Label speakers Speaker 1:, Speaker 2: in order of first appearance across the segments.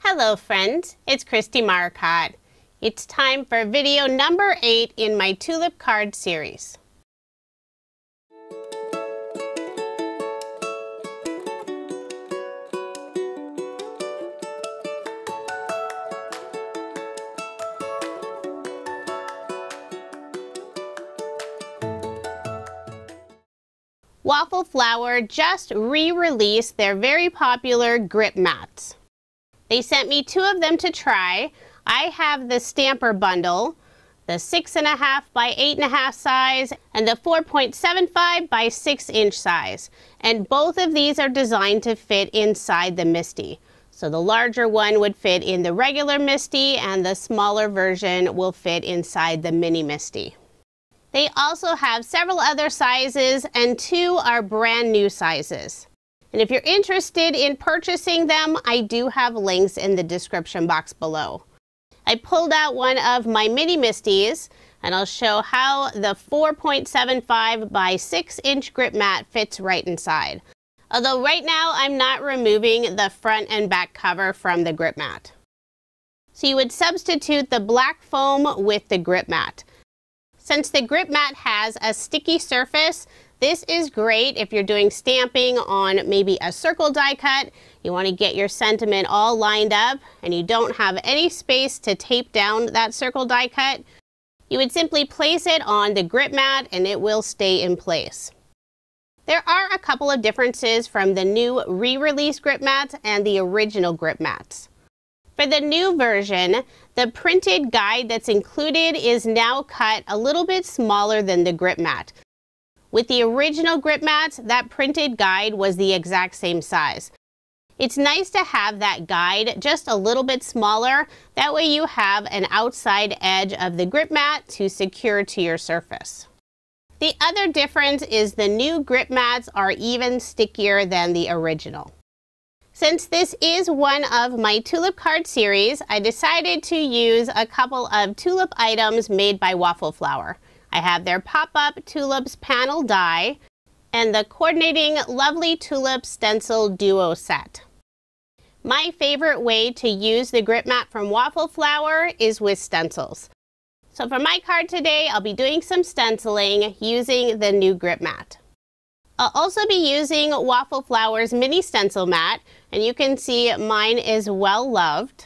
Speaker 1: Hello friends, it's Kristie Marcotte. It's time for video number 8 in my Tulip card series. Waffle Flower just re-released their very popular grip mats. They sent me 2 of them to try. I have the Stamper Bundle, the 6.5 by 8.5 size, and the 4.75 by 6 inch size. And both of these are designed to fit inside the MISTI. So the larger one would fit in the regular MISTI, and the smaller version will fit inside the mini MISTI. They also have several other sizes, and 2 are brand new sizes. And if you're interested in purchasing them, I do have links in the description box below. I pulled out one of my mini MISTIs, and I'll show how the 4.75 by 6 inch grip mat fits right inside. Although right now I'm not removing the front and back cover from the grip mat. So you would substitute the black foam with the grip mat. Since the grip mat has a sticky surface, this is great if you're doing stamping on maybe a circle die cut. You want to get your sentiment all lined up and you don't have any space to tape down that circle die cut. You would simply place it on the grip mat and it will stay in place. There are a couple of differences from the new re-release grip mats and the original grip mats. For the new version, the printed guide that's included is now cut a little bit smaller than the grip mat. With the original grip mats, that printed guide was the exact same size. It's nice to have that guide just a little bit smaller. That way you have an outside edge of the grip mat to secure to your surface. The other difference is the new grip mats are even stickier than the original. Since this is one of my Tulip card series, I decided to use a couple of Tulip items made by Waffle Flower. I have their pop-up Tulips panel die and the coordinating Lovely Tulip Stencil Duo set. My favorite way to use the grip mat from Waffle Flower is with stencils. So for my card today, I'll be doing some stenciling using the new grip mat. I'll also be using Waffle Flower's mini stencil mat, and you can see mine is well loved.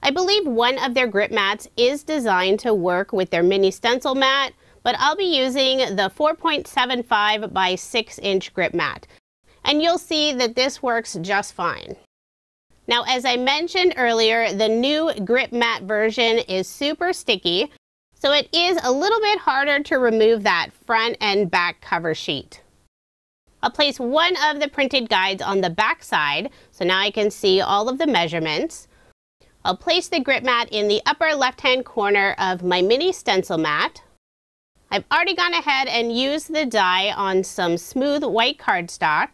Speaker 1: I believe one of their grip mats is designed to work with their mini stencil mat, but I'll be using the 4.75 by 6 inch grip mat. And you'll see that this works just fine. Now, as I mentioned earlier, the new grip mat version is super sticky, so it is a little bit harder to remove that front and back cover sheet. I'll place one of the printed guides on the back side, so now I can see all of the measurements. I'll place the grip mat in the upper left-hand corner of my mini stencil mat. I've already gone ahead and used the die on some smooth white cardstock.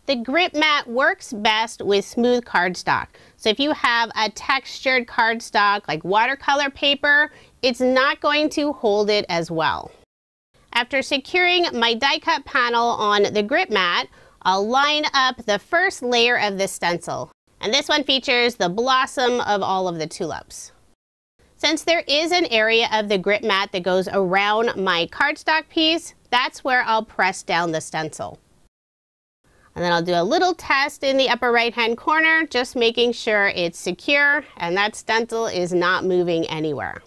Speaker 1: The grip mat works best with smooth cardstock. So if you have a textured cardstock like watercolor paper, it's not going to hold it as well. After securing my die cut panel on the grip mat, I'll line up the first layer of the stencil. And this one features the blossom of all of the tulips. Since there is an area of the grip mat that goes around my cardstock piece, that's where I'll press down the stencil. And then I'll do a little test in the upper right-hand corner, just making sure it's secure and that stencil is not moving anywhere.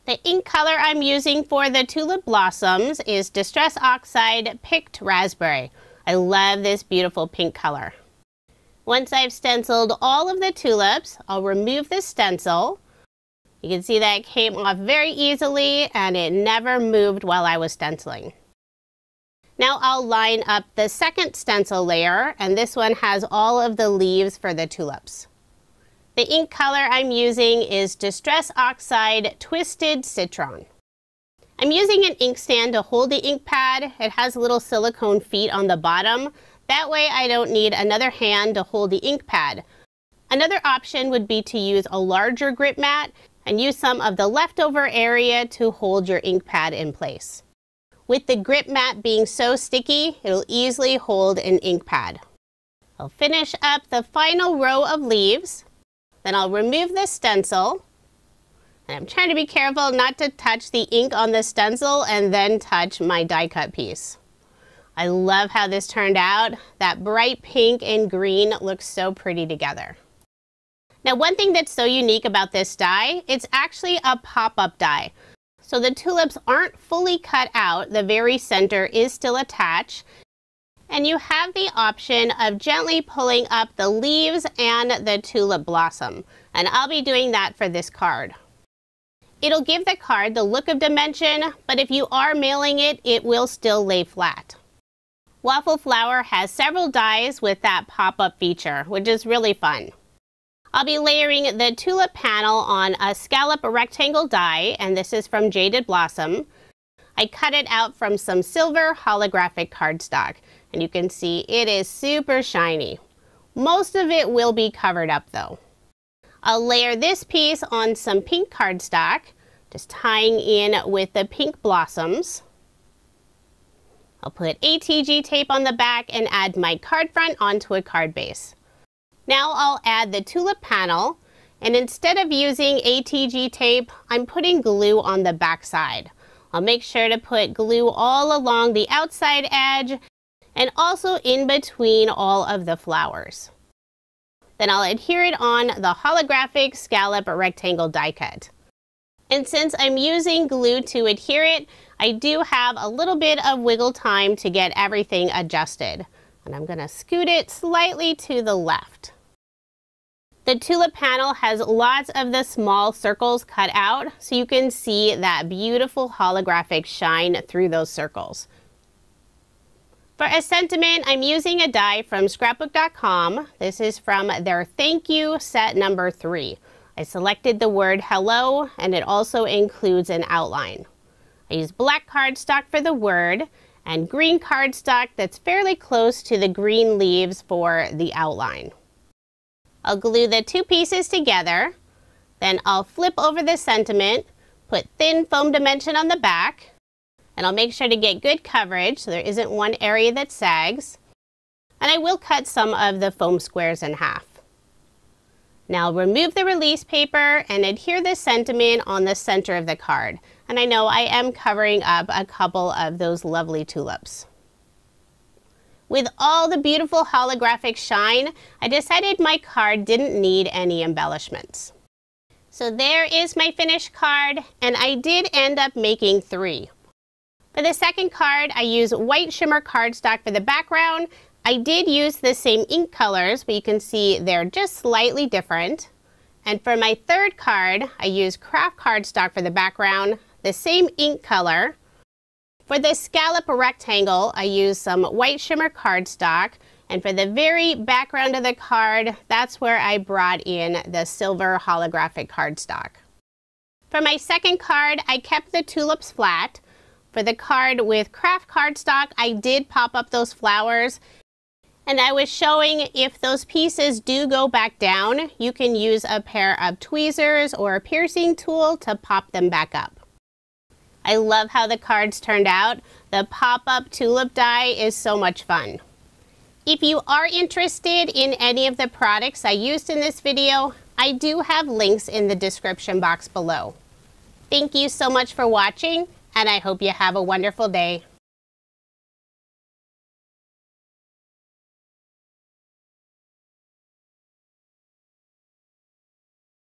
Speaker 1: The ink color I'm using for the tulip blossoms is Distress Oxide Picked Raspberry. I love this beautiful pink color. Once I've stenciled all of the tulips, I'll remove the stencil. You can see that it came off very easily and it never moved while I was stenciling. Now I'll line up the second stencil layer, and this one has all of the leaves for the tulips. The ink color I'm using is Distress Oxide Twisted Citron. I'm using an ink stand to hold the ink pad. It has little silicone feet on the bottom. That way I don't need another hand to hold the ink pad. Another option would be to use a larger grip mat and use some of the leftover area to hold your ink pad in place. With the grip mat being so sticky, it'll easily hold an ink pad. I'll finish up the final row of leaves. Then I'll remove the stencil. And I'm trying to be careful not to touch the ink on the stencil and then touch my die cut piece. I love how this turned out. That bright pink and green looks so pretty together. Now, one thing that's so unique about this die, it's actually a pop-up die. So the tulips aren't fully cut out, the very center is still attached. And you have the option of gently pulling up the leaves and the tulip blossom. And I'll be doing that for this card. It'll give the card the look of dimension, but if you are mailing it, it will still lay flat. Waffle Flower has several dies with that pop-up feature, which is really fun. I'll be layering the tulip panel on a Scallop Rectangle die, and this is from Jaded Blossom. I cut it out from some silver holographic cardstock, and you can see it is super shiny. Most of it will be covered up though. I'll layer this piece on some pink cardstock, just tying in with the pink blossoms. I'll put ATG tape on the back and add my card front onto a card base. Now I'll add the tulip panel, and instead of using ATG tape, I'm putting glue on the back side. I'll make sure to put glue all along the outside edge and also in between all of the flowers. Then I'll adhere it on the holographic Scallop Rectangle die cut. And since I'm using glue to adhere it, I do have a little bit of wiggle time to get everything adjusted. And I'm going to scoot it slightly to the left. The tulip panel has lots of the small circles cut out, so you can see that beautiful holographic shine through those circles. For a sentiment, I'm using a die from scrapbook.com. This is from their Thank You set number 3. I selected the word hello, and it also includes an outline. I used black cardstock for the word and green cardstock that's fairly close to the green leaves for the outline. I'll glue the two pieces together, then I'll flip over the sentiment, put thin foam dimension on the back, and I'll make sure to get good coverage so there isn't one area that sags. And I will cut some of the foam squares in half. Now I'll remove the release paper and adhere the sentiment on the center of the card. And I know I am covering up a couple of those lovely tulips. With all the beautiful holographic shine, I decided my card didn't need any embellishments. So there is my finished card, and I did end up making 3. For the second card, I used white shimmer cardstock for the background. I did use the same ink colors, but you can see they're just slightly different. And for my third card, I used Kraft cardstock for the background, the same ink color. For the Scallop Rectangle, I used some white shimmer cardstock, and for the very background of the card, that's where I brought in the silver holographic cardstock. For my second card, I kept the tulips flat. For the card with Kraft cardstock, I did pop up those flowers, and I was showing if those pieces do go back down, you can use a pair of tweezers or a piercing tool to pop them back up. I love how the cards turned out. The pop-up tulip die is so much fun. If you are interested in any of the products I used in this video, I do have links in the description box below. Thank you so much for watching, and I hope you have a wonderful day.